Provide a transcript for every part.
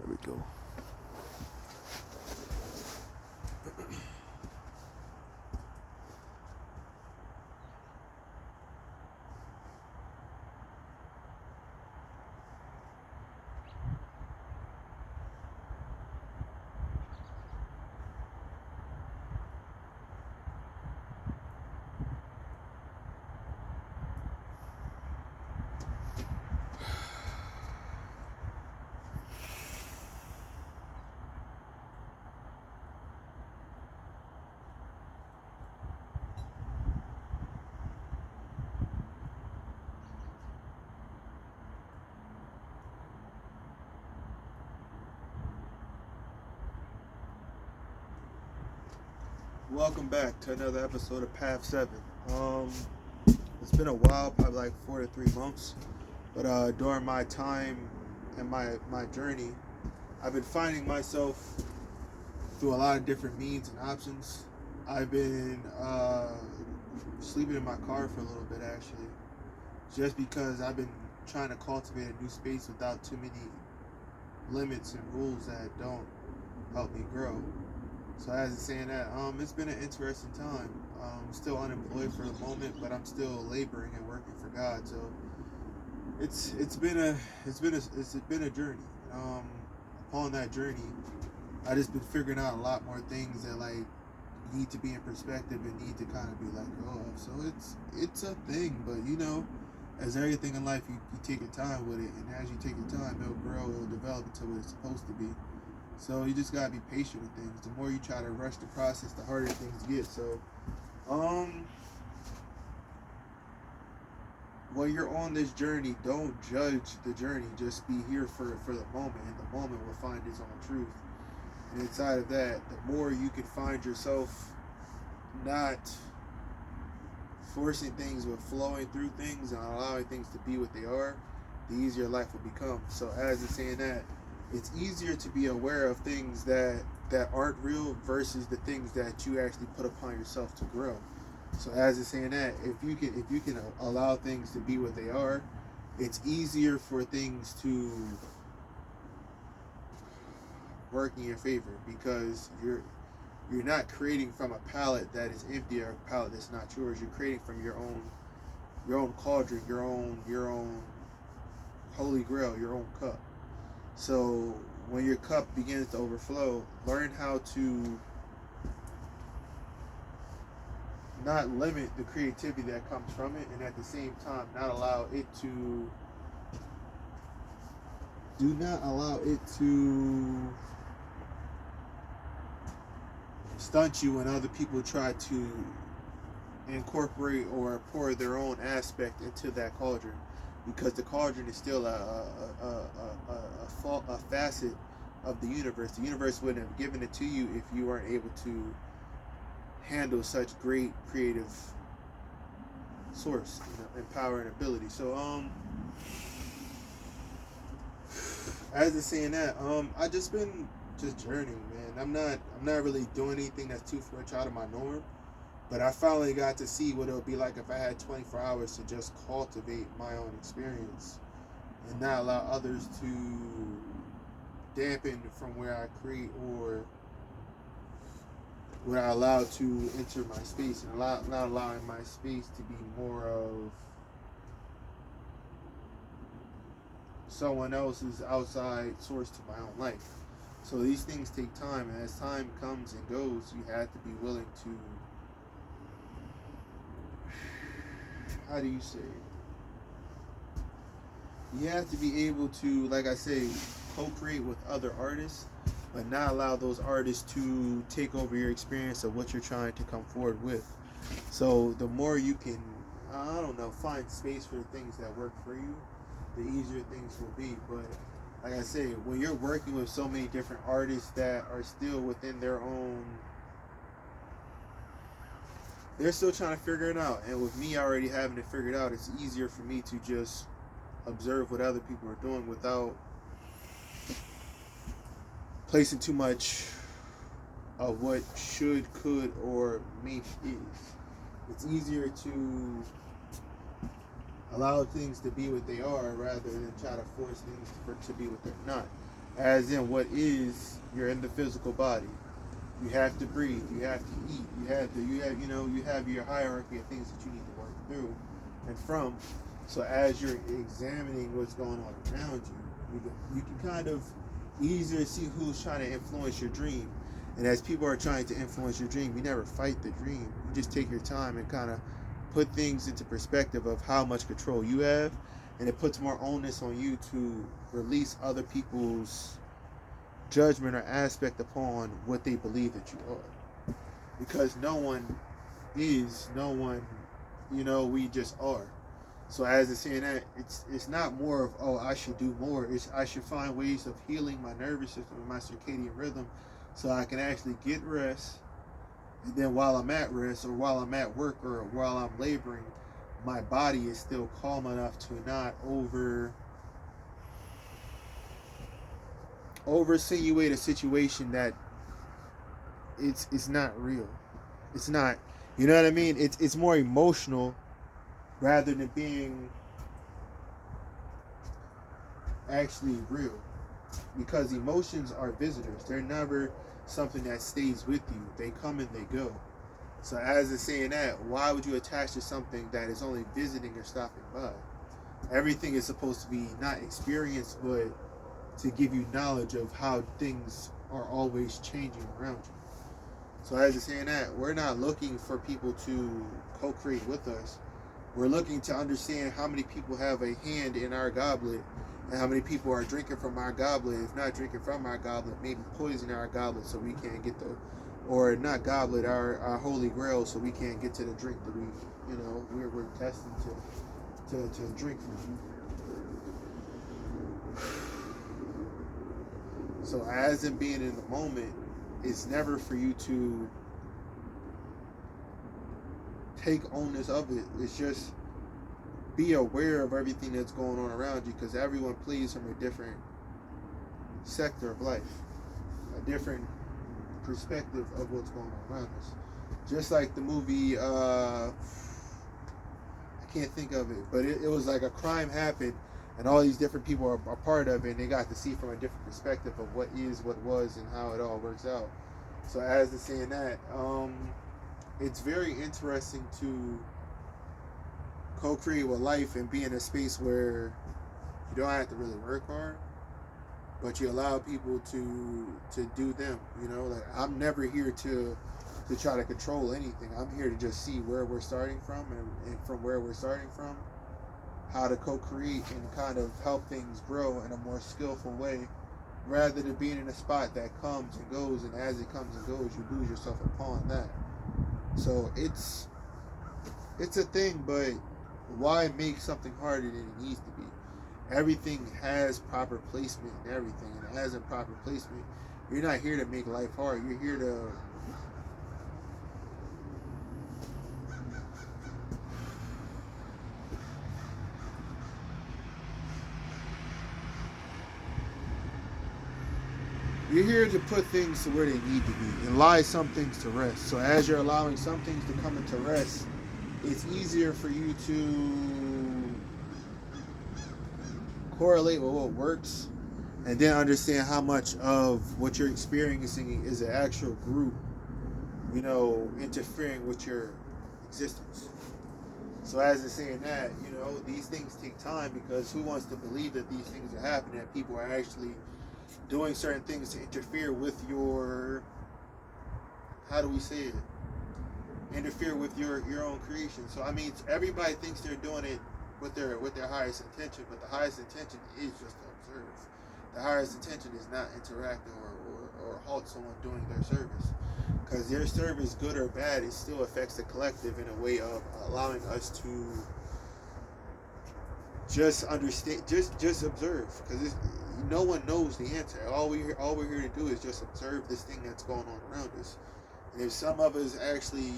There we go. Welcome back to another episode of Path 7. It's been a while, probably like 4 to 3 months, but during my time and my journey, I've been finding myself through a lot of different means and options. I've been sleeping in my car for a little bit, actually, just because I've been trying to cultivate a new space without too many limits and rules that don't help me grow. So as it's saying that, it's been an interesting time. I'm still unemployed for the moment, but I'm still laboring and working for God. So it's been a journey. Upon that journey, I just been figuring out a lot more things that like need to be in perspective and need to kind of be like, oh, so it's a thing. But as everything in life, you take your time with it, and as you take your time, it'll grow, it'll develop into what it's supposed to be. So you just gotta be patient with things. The more you try to rush the process, the harder things get. So, when you're on this journey, don't judge the journey. Just be here for the moment, and the moment will find its own truth. And inside of that, the more you can find yourself not forcing things, but flowing through things and allowing things to be what they are, the easier life will become. So, as it's saying that, it's easier to be aware of things that aren't real versus the things that you actually put upon yourself to grow. So as it's saying that, if you can allow things to be what they are, it's easier for things to work in your favor, because you're not creating from a palette that is empty or a palette that's not yours. You're creating from your own cauldron, your own holy grail, your own cup. So when your cup begins to overflow, learn how to not limit the creativity that comes from it, and at the same time not allow it to stunt you when other people try to incorporate or pour their own aspect into that cauldron, because the cauldron is still a facet of the universe. The universe wouldn't have given it to you if you weren't able to handle such great creative source, and power and ability. So as it's saying that, I just been just journeying, man. I'm not really doing anything that's too much out of my norm. But I finally got to see what it would be like if I had 24 hours to just cultivate my own experience and not allow others to dampen from where I create, or what I allow to enter my space, and not allowing my space to be more of someone else's outside source to my own life. So these things take time, and as time comes and goes, you have to be willing to, how do you say it? You have to be able to, like I say, co-create with other artists, but not allow those artists to take over your experience of what you're trying to come forward with. So the more you can, find space for things that work for you, the easier things will be. But like I say, when you're working with so many different artists that are still within their own, they're still trying to figure it out. And with me already having it figured out, it's easier for me to just observe what other people are doing without placing too much of what should, could, or maybe is. It's easier to allow things to be what they are rather than try to force things to be what they're not. as in what is, you're in the physical body. You have to breathe. You have to eat. You have your hierarchy of things that you need to work through and from. So as you're examining what's going on around you, you can kind of easier see who's trying to influence your dream. And as people are trying to influence your dream, you never fight the dream. You just take your time and kind of put things into perspective of how much control you have, and it puts more onus on you to release other people's judgment or aspect upon what they believe that you are. Because no one is, no one, we just are. So as it's saying that, it's not more of, oh, I should do more. It's I should find ways of healing my nervous system and my circadian rhythm so I can actually get rest. And then while I'm at rest or while I'm at work or while I'm laboring, my body is still calm enough to not over insinuate a situation that it's not real. It's not, you know what I mean? It's more emotional rather than being actually real. Because emotions are visitors. They're never something that stays with you. They come and they go. So as it's saying that, why would you attach to something that is only visiting or stopping by? Everything is supposed to be not experience, but to give you knowledge of how things are always changing around you. So as it's saying that, we're not looking for people to co-create with us. We're looking to understand how many people have a hand in our goblet and how many people are drinking from our goblet. If not drinking from our goblet, maybe poisoning our goblet so we can't get the, or not goblet, our holy grail, so we can't get to the drink that we're destined to drink from. So as in being in the moment, it's never for you to take onus of it. It's just be aware of everything that's going on around you, because everyone plays from a different sector of life, a different perspective of what's going on around us. Just like the movie, I can't think of it, but it was like a crime happened and all these different people are part of it, and they got to see from a different perspective of what is, what was, and how it all works out. So as to saying that, it's very interesting to co-create with life and be in a space where you don't have to really work hard, but you allow people to do them. Like, I'm never here to try to control anything. I'm here to just see where we're starting from, and from where we're starting from, how to co-create and kind of help things grow in a more skillful way, rather than being in a spot that comes and goes, and as it comes and goes, you lose yourself upon that. So it's a thing, but why make something harder than it needs to be? Everything has proper placement and everything, and as in proper placement, you're not here to make life hard. You're here to put things to where they need to be and lie some things to rest. So as you're allowing some things to come into rest, it's easier for you to correlate with what works, and then understand how much of what you're experiencing is an actual group, interfering with your existence. So as it's saying that, these things take time, because who wants to believe that these things are happening, that people are actually doing certain things to interfere with your, how do we say it? Interfere with your own creation. So I mean, everybody thinks they're doing it with their highest intention, but the highest intention is just to observe. The highest intention is not interact or halt someone doing their service, because their service, good or bad, it still affects the collective in a way of allowing us to just understand, just observe, because no one knows the answer. All we're here to do is just observe this thing that's going on around us. And if some of us actually,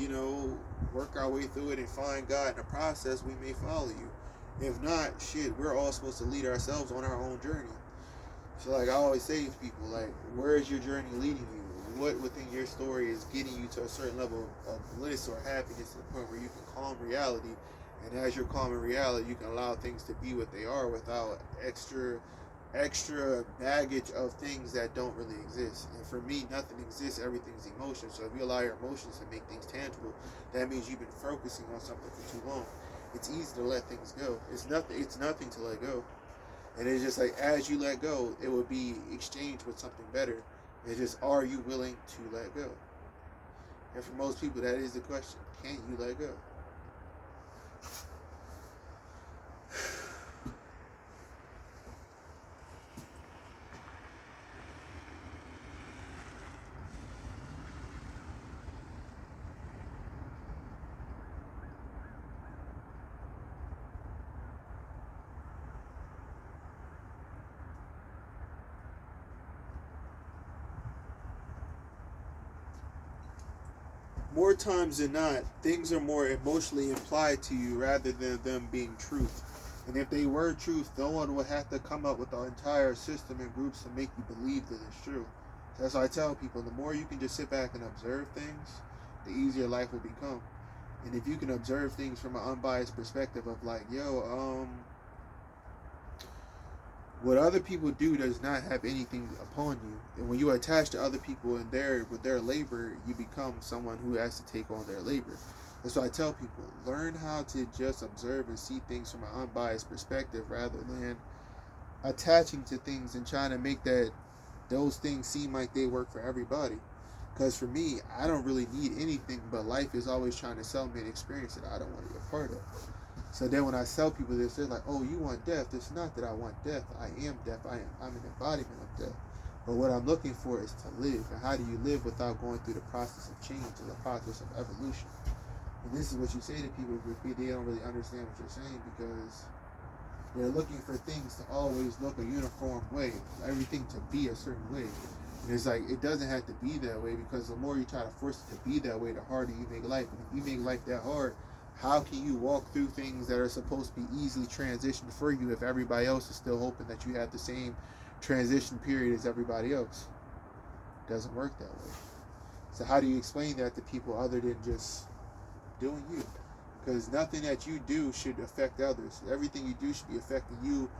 work our way through it and find God in the process, we may follow you. If not, shit, we're all supposed to lead ourselves on our own journey. So like I always say to people, like, where is your journey leading you? What within your story is getting you to a certain level of bliss or happiness, to the point where you can calm reality? And as you're calming reality, you can allow things to be what they are without extra extra baggage of things that don't really exist. And for me, nothing exists, everything's emotion. So if you allow your emotions to make things tangible, that means you've been focusing on something for too long. It's easy to let things go. It's nothing to let go. And it's just like as you let go, it will be exchanged with something better. It's just, are you willing to let go? And for most people, that is the question. Can you let go? More times than not, things are more emotionally implied to you rather than them being truth. And if they were truth, no one would have to come up with the entire system and groups to make you believe that it's true. So that's why I tell people, the more you can just sit back and observe things, the easier life will become. And if you can observe things from an unbiased perspective of like, what other people do does not have anything upon you. And when you attach to other people and with their labor, you become someone who has to take on their labor. That's why I tell people, learn how to just observe and see things from an unbiased perspective rather than attaching to things and trying to make those things seem like they work for everybody. Because for me, I don't really need anything, but life is always trying to sell me an experience that I don't want to be a part of. So then when I tell people this, they're like, oh, you want death. It's not that I want death. I am death. I'm an embodiment of death. But what I'm looking for is to live. And how do you live without going through the process of change and the process of evolution? And this is what you say to people, but they don't really understand what you're saying because they're looking for things to always look a uniform way, everything to be a certain way. And it's like, it doesn't have to be that way because the more you try to force it to be that way, the harder you make life. And if you make life that hard, how can you walk through things that are supposed to be easily transitioned for you if everybody else is still hoping that you have the same transition period as everybody else? It doesn't work that way. So how do you explain that to people other than just doing you? Because nothing that you do should affect others. Everything you do should be affecting you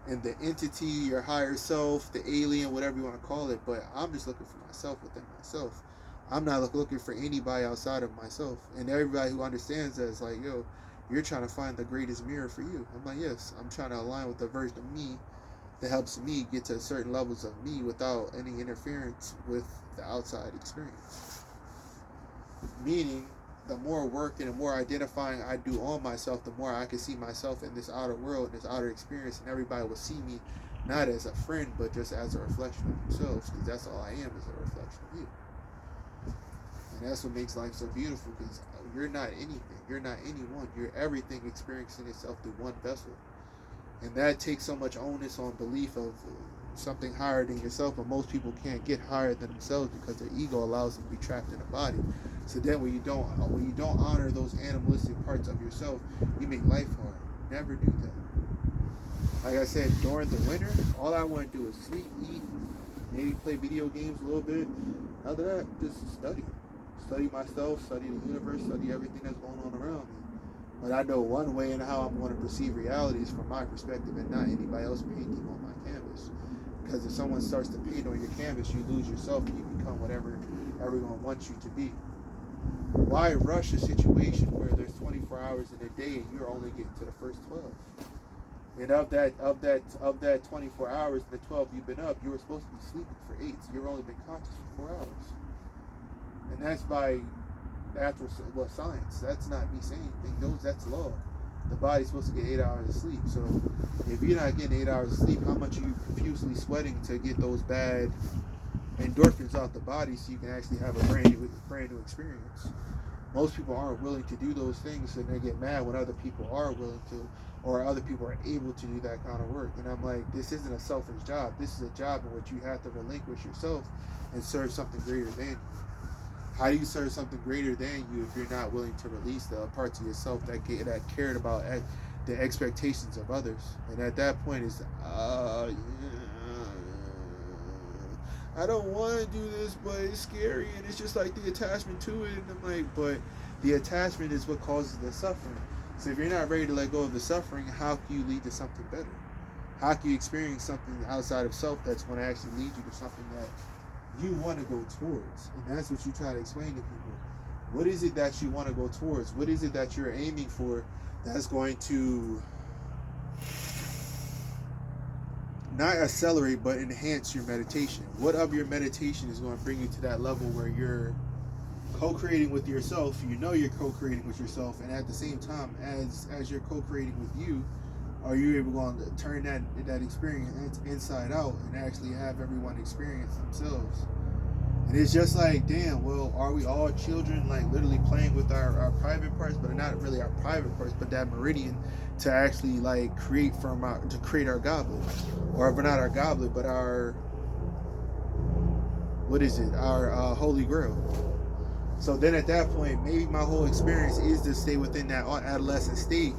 and the entity, your higher self, the alien, whatever you want to call it. But I'm just looking for myself within myself. I'm not looking for anybody outside of myself. And everybody who understands that is like, yo, you're trying to find the greatest mirror for you. I'm like, yes, I'm trying to align with the version of me that helps me get to certain levels of me without any interference with the outside experience. Meaning, the more work and the more identifying I do on myself, the more I can see myself in this outer world, this outer experience, and everybody will see me not as a friend, but just as a reflection of themselves, because that's all I am, is a reflection of you. And that's what makes life so beautiful, because you're not anything, you're not anyone, you're everything experiencing itself through one vessel. And that takes so much onus on belief of something higher than yourself, but most people can't get higher than themselves because their ego allows them to be trapped in a body. So then when you don't honor those animalistic parts of yourself, you make life hard. Never do that. Like I said, during the winter, all I want to do is sleep, eat, maybe play video games a little bit. Other than that, just study. Study myself, study the universe, study everything that's going on around me. But I know one way and how I'm going to perceive reality is from my perspective and not anybody else painting on my canvas. Because if someone starts to paint on your canvas, you lose yourself and you become whatever everyone wants you to be. Why rush a situation where there's 24 hours in a day and you're only getting to the first 12? And of that 24 hours, the 12 you've been up, you were supposed to be sleeping for 8, so you've only been conscious for 4 hours. And that's by natural science. That's not me saying anything. That's law. The body's supposed to get 8 hours of sleep. So if you're not getting 8 hours of sleep, how much are you profusely sweating to get those bad endorphins out the body so you can actually have a brand new experience? Most people aren't willing to do those things, and they get mad when other people are willing to, or other people are able to do that kind of work. And I'm like, this isn't a selfish job. This is a job in which you have to relinquish yourself and serve something greater than you. How do you serve something greater than you if you're not willing to release the parts of yourself that cared about the expectations of others? And at that point, it's I don't want to do this, but it's scary, and it's just like the attachment to it. And I'm like, but the attachment is what causes the suffering. So if you're not ready to let go of the suffering, how can you lead to something better? How can you experience something outside of self that's going to actually lead you to something that you want to go towards? And that's what you try to explain to people. What is it that you want to go towards? What is it that you're aiming for that's going to not accelerate but enhance your meditation? What of your meditation is going to bring you to that level where you're co-creating with yourself? You know you're co-creating with yourself, and at the same time, as you're co-creating with you, are you able to turn that experience inside out and actually have everyone experience themselves? And it's just like, damn, well, are we all children, like literally playing with our private parts, but not really our private parts, but that meridian to actually like create our goblet, or if not our goblet, but our, what is it, our holy grail. So then at that point, maybe my whole experience is to stay within that adolescent state,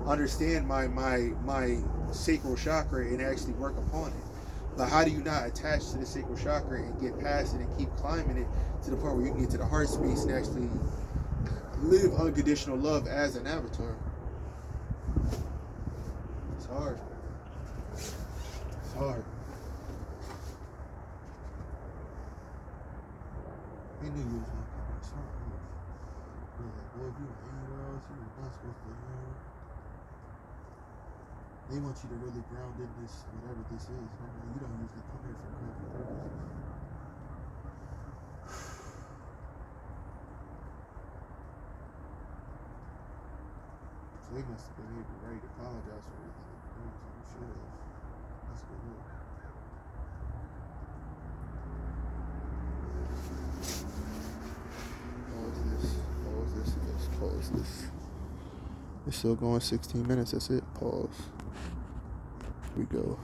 understand my sacral chakra and actually work upon it. But how do you not attach to the sacral chakra and get past it and keep climbing it to the point where you can get to the heart space and actually live unconditional love as an avatar? It's hard. It's hard. They knew you was gonna come back smart. They were like, boy, if you were anywhere else, you were not supposed to, they want you to really ground in this, whatever this is. I mean, you don't usually come here for crafty purposes. So they must have been able, right, to apologize for everything they've been doing, so you should have. That's good look. Pause this. It's still going 16 minutes. That's it. Pause. Here we go.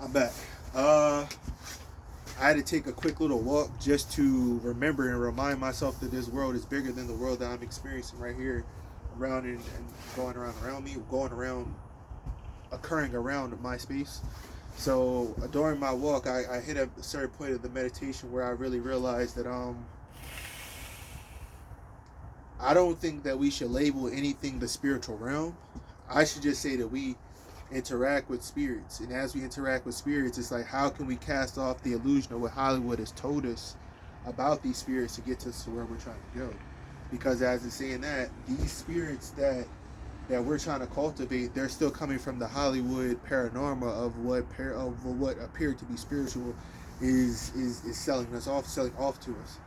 I'm back. I had to take a quick little walk just to remember and remind myself that this world is bigger than the world that I'm experiencing right here, around and going around me, occurring around my space. So during my walk, I hit a certain point of the meditation where I really realized that I don't think that we should label anything the spiritual realm. I should just say that we interact with spirits, and as we interact with spirits, it's like, how can we cast off the illusion of what Hollywood has told us about these spirits to get us to where we're trying to go? Because as it's saying that, these spirits that we're trying to cultivate, they're still coming from the Hollywood paranormal of what appeared to be spiritual is selling off to us.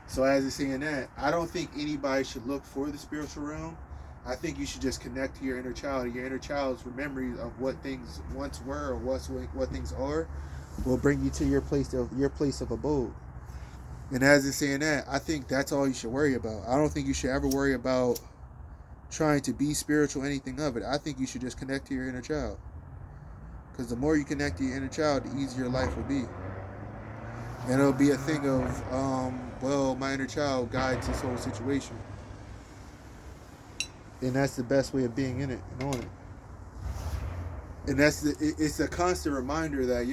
So as it's saying that, I don't think anybody should look for the spiritual realm. I think you should just connect to your inner child. Your inner child's memories of what things once were or what things are will bring you to your place of abode. And as it's saying that, I think that's all you should worry about. I don't think you should ever worry about trying to be spiritual, anything of it. I think you should just connect to your inner child. Because the more you connect to your inner child, the easier life will be. And it'll be a thing of, well, my inner child guides this whole situation. And that's the best way of being in it and on it. And it's a constant reminder that,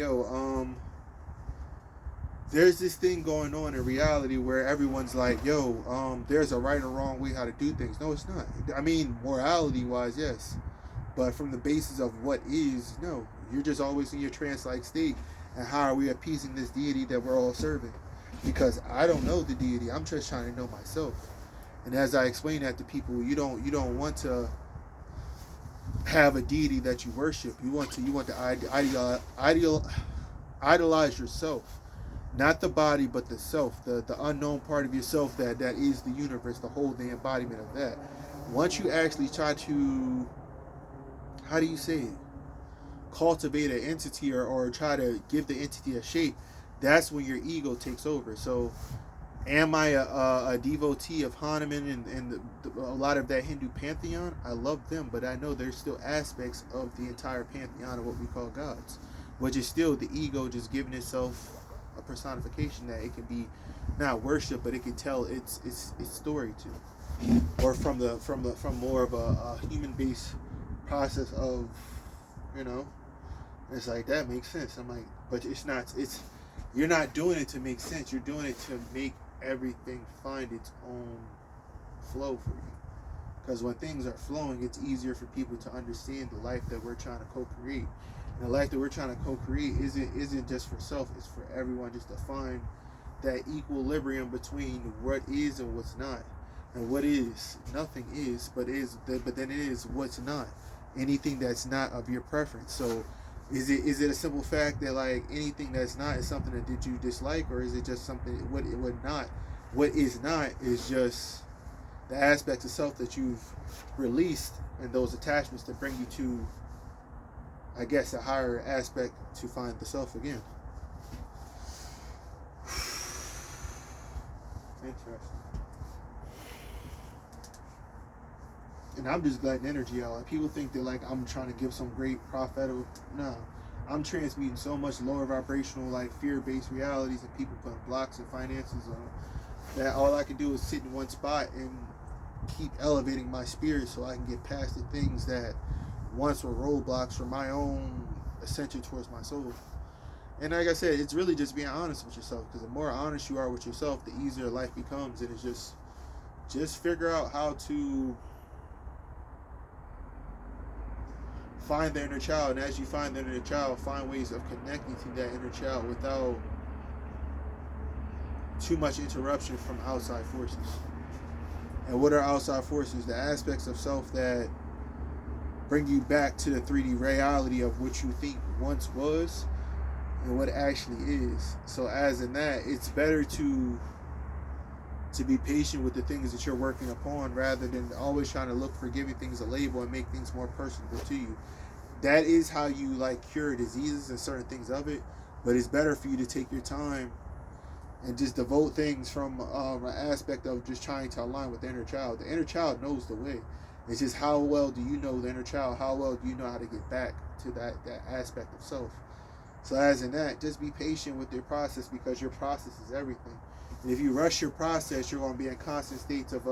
there's this thing going on in reality where everyone's like, there's a right or wrong way how to do things. No, it's not. I mean, morality wise, yes. But from the basis of what is, no. You're just always in your trance-like state. And how are we appeasing this deity that we're all serving? Because I don't know the deity. I'm just trying to know myself. And as I explain that to people, you don't want to have a deity that you worship. You want to idolize yourself. Not the body, but the self, the unknown part of yourself that is the universe, the whole, the embodiment of that. Once you actually try to, how do you say it, cultivate an entity or try to give the entity a shape, that's when your ego takes over. So am I a devotee of Hanuman and a lot of that Hindu pantheon? I love them, but I know there's still aspects of the entire pantheon of what we call gods, which is still the ego just giving itself a personification that it can be not worship, but it can tell its story to, or from more of a human based process of, it's like, that makes sense. I'm like, but it's not. You're not doing it to make sense. You're doing it to make everything find its own flow for you. Because when things are flowing, it's easier for people to understand the life that we're trying to co-create. And the life that we're trying to co-create isn't just for self; it's for everyone. Just to find that equilibrium between what is and what's not. And what is, nothing is, but then it is what's not. Anything that's not of your preference. So is it a simple fact that like anything that's not is something that you dislike, or is it just something what is not is just the aspects of self that you've released and those attachments that bring you to, I guess, a higher aspect to find the self again. Interesting. And I'm just letting energy out. Like people think that like I'm trying to give some great prophetic. No, I'm transmuting so much lower vibrational, like fear-based realities, and people putting blocks and finances on that. All I can do is sit in one spot and keep elevating my spirit, so I can get past the things that once were roadblocks for my own ascension towards my soul. And like I said, it's really just being honest with yourself. Because the more honest you are with yourself, the easier life becomes. And it's just figure out how to find the inner child, and as you find the inner child, find ways of connecting to that inner child without too much interruption from outside forces. And what are outside forces? The aspects of self that bring you back to the 3D reality of what you think once was and what actually is. So as in that, it's better to be patient with the things that you're working upon rather than always trying to look for giving things a label and make things more personable to you. That is how you like cure diseases and certain things of it, but it's better for you to take your time and just devote things from an aspect of just trying to align with the inner child. The inner child knows the way. It's just how well do you know the inner child? How well do you know how to get back to that aspect of self? So as in that, just be patient with your process, because your process is everything. And if you rush your process, you're going to be in constant states of,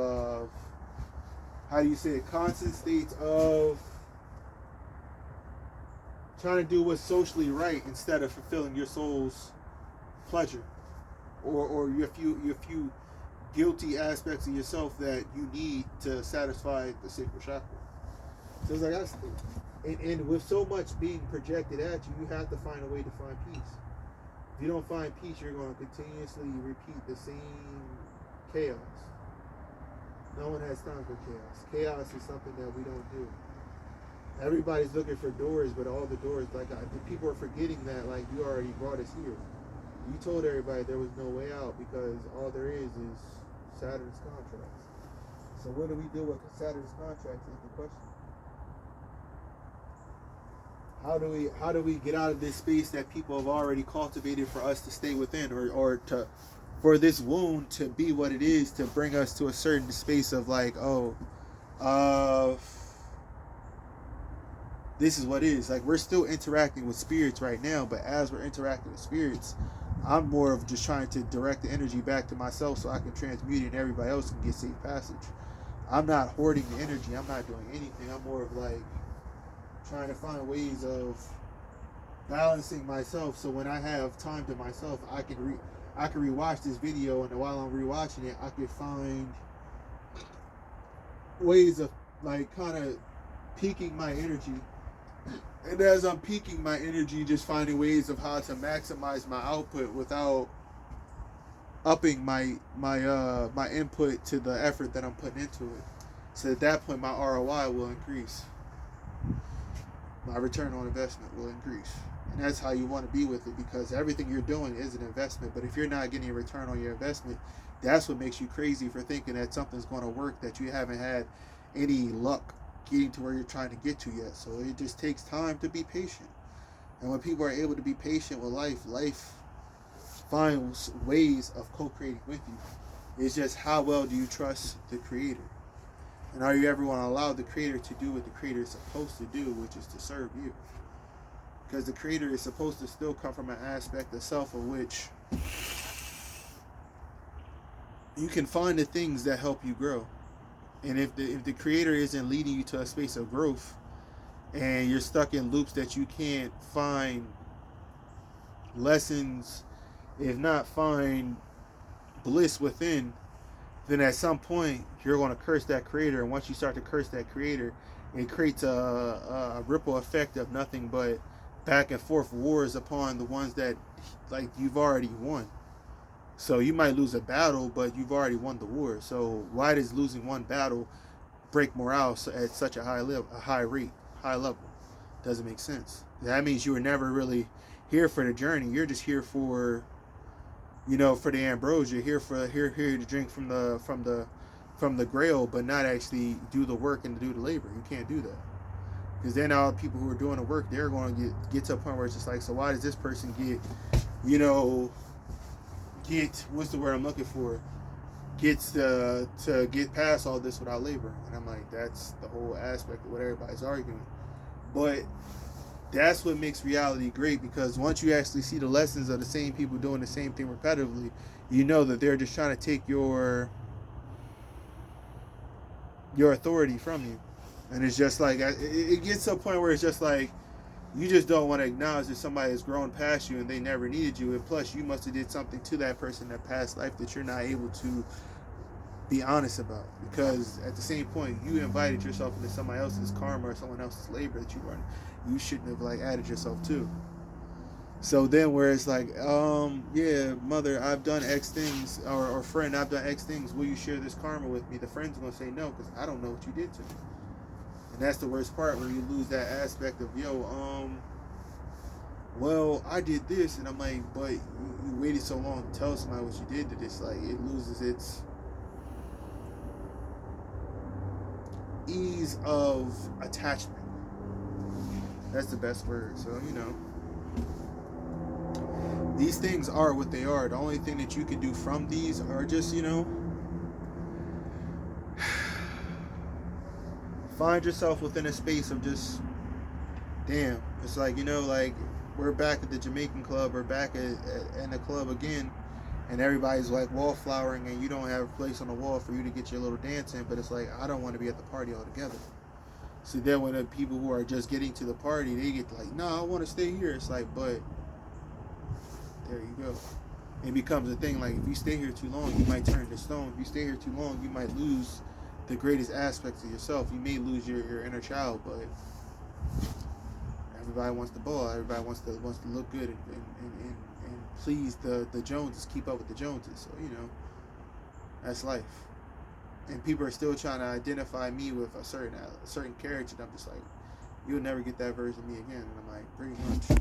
how do you say it? Constant states of trying to do what's socially right instead of fulfilling your soul's pleasure, or your few guilty aspects of yourself that you need to satisfy the sacred chakra. So it's like and with so much being projected at you, you have to find a way to find peace. If you don't find peace, you're going to continuously repeat the same chaos. No one has time for chaos. Chaos is something that we don't do. Everybody's looking for doors, but all the doors, like people are forgetting that, like, you already brought us here. You told everybody there was no way out because all there is Saturn's contracts. So what do we do with Saturn's contracts is the question. How do we get out of this space that people have already cultivated for us to stay within, or to for this wound to be what it is, to bring us to a certain space of like, this is what is. Like, we're still interacting with spirits right now, but as we're interacting with spirits, I'm more of just trying to direct the energy back to myself so I can transmute it and everybody else can get safe passage. I'm not hoarding the energy. I'm not doing anything. I'm more of like trying to find ways of balancing myself, so when I have time to myself, I can rewatch this video, and while I'm rewatching it, I can find ways of like kind of peaking my energy. And as I'm peaking my energy, just finding ways of how to maximize my output without upping my input to the effort that I'm putting into it. So at that point, my ROI will increase. My return on investment will increase. And that's how you want to be with it, because everything you're doing is an investment. But if you're not getting a return on your investment, that's what makes you crazy for thinking that something's going to work that you haven't had any luck getting to where you're trying to get to yet. So it just takes time to be patient. And when people are able to be patient with life finds ways of co-creating with you. It's just how well do you trust the creator? And are you ever going to allow the creator to do what the creator is supposed to do, which is to serve you? Because the creator is supposed to still come from an aspect of self of which you can find the things that help you grow. And if the creator isn't leading you to a space of growth, and you're stuck in loops that you can't find lessons, if not find bliss within, then at some point you're going to curse that creator, and once you start to curse that creator, it creates a ripple effect of nothing but back and forth wars upon the ones that like you've already won. So you might lose a battle, but you've already won the war. So why does losing one battle break morale at such a high level, a high rate, high level? Doesn't make sense. That means you were never really here for the journey. You're just here for, for the ambrosia. Here to drink from the grail, but not actually do the work and do the labor. You can't do that, because then all the people who are doing the work, they're going to get to a point where it's just like, so why does this person you know, get what's the word I'm looking for? Gets to get past all this without laboring. And I'm like, that's the whole aspect of what everybody's arguing. But that's what makes reality great, because once you actually see the lessons of the same people doing the same thing repetitively, you know that they're just trying to take your authority from you. And it's just like, it gets to a point where it's just like, you just don't want to acknowledge that somebody has grown past you and they never needed you. And plus, you must have did something to that person in that past life that you're not able to be honest about. Because at the same point, you invited yourself into somebody else's karma or someone else's labor that you shouldn't have like added yourself to. So then where it's like, yeah, mother, I've done X things, or friend, I've done X things. Will you share this karma with me? The friend's going to say no, because I don't know what you did to me. And that's the worst part, when you lose that aspect of, well, I did this, and I'm like, but you waited so long to tell somebody what you did to this. Like, it loses its ease of attachment. That's the best word. So, these things are what they are. The only thing that you can do from these are just, find yourself within a space of just, damn. It's like, like we're back at the Jamaican club, or back in the club again, and everybody's like wallflowering, and you don't have a place on the wall for you to get your little dance in. But it's like, I don't want to be at the party altogether. So then when the people who are just getting to the party, they get like, no, I want to stay here. It's like, but there you go. It becomes a thing, like, if you stay here too long, you might turn to stone. If you stay here too long, you might lose the greatest aspects of yourself. You may lose your inner child. But everybody wants the ball. Everybody wants to look good and please the Joneses, keep up with the Joneses. So, that's life. And people are still trying to identify me with a certain character, and I'm just like, you'll never get that version of me again. And I'm like, pretty much.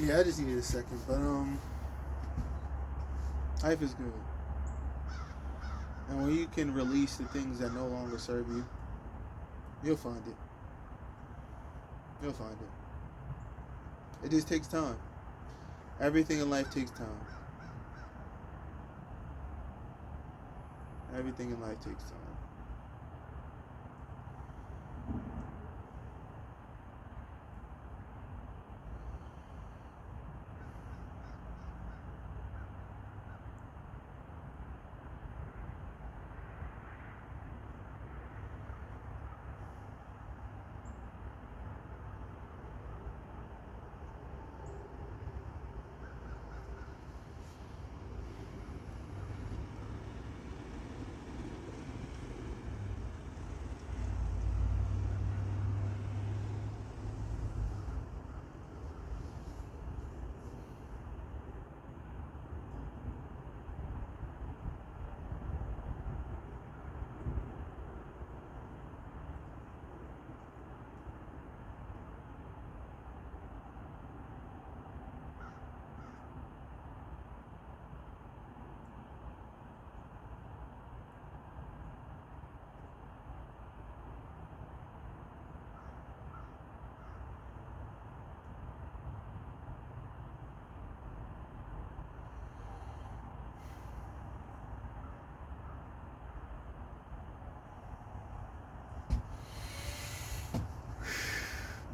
Yeah, I just needed a second, but life is good, and when you can release the things that no longer serve you, you'll find it. You'll find it. It just takes time. Everything in life takes time. Everything in life takes time.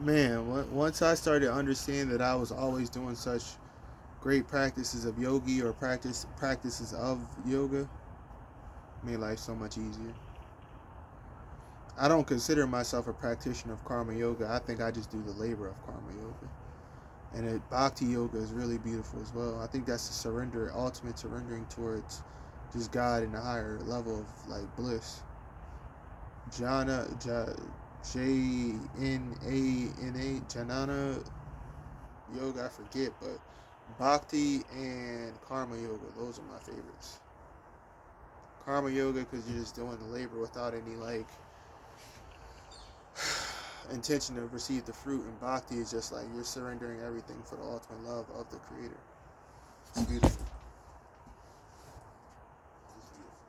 Man, once I started understanding that I was always doing such great practices of yogi or practices of yoga, made life so much easier. I don't consider myself a practitioner of karma yoga. I think I just do the labor of karma yoga. And bhakti yoga is really beautiful as well. I think that's the surrender, ultimate surrendering towards just God and a higher level of like bliss. Jana, Jnana, Janana yoga, I forget, but bhakti and karma yoga, those are my favorites. Karma yoga because you're just doing the labor without any like intention to receive the fruit, and bhakti is just like you're surrendering everything for the ultimate love of the creator. It's beautiful. It's beautiful.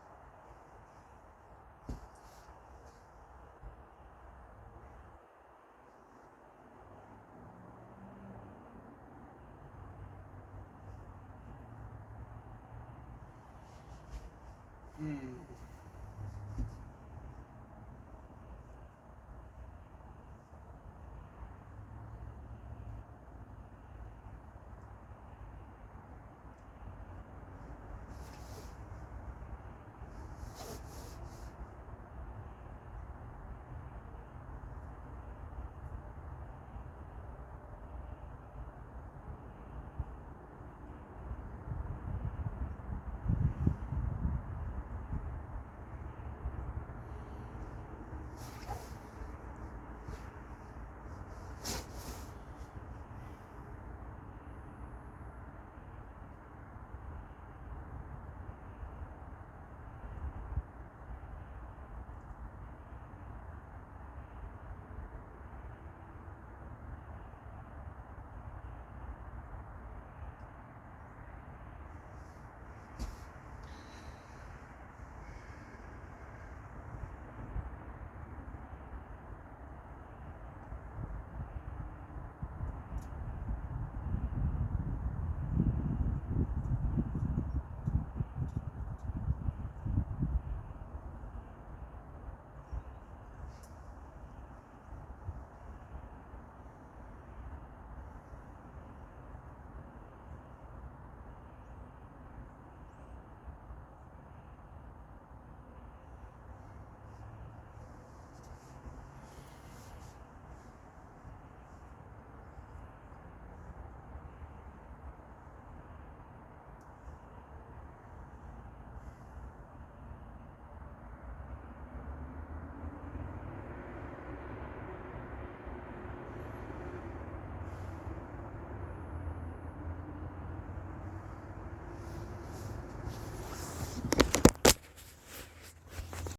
Hmm.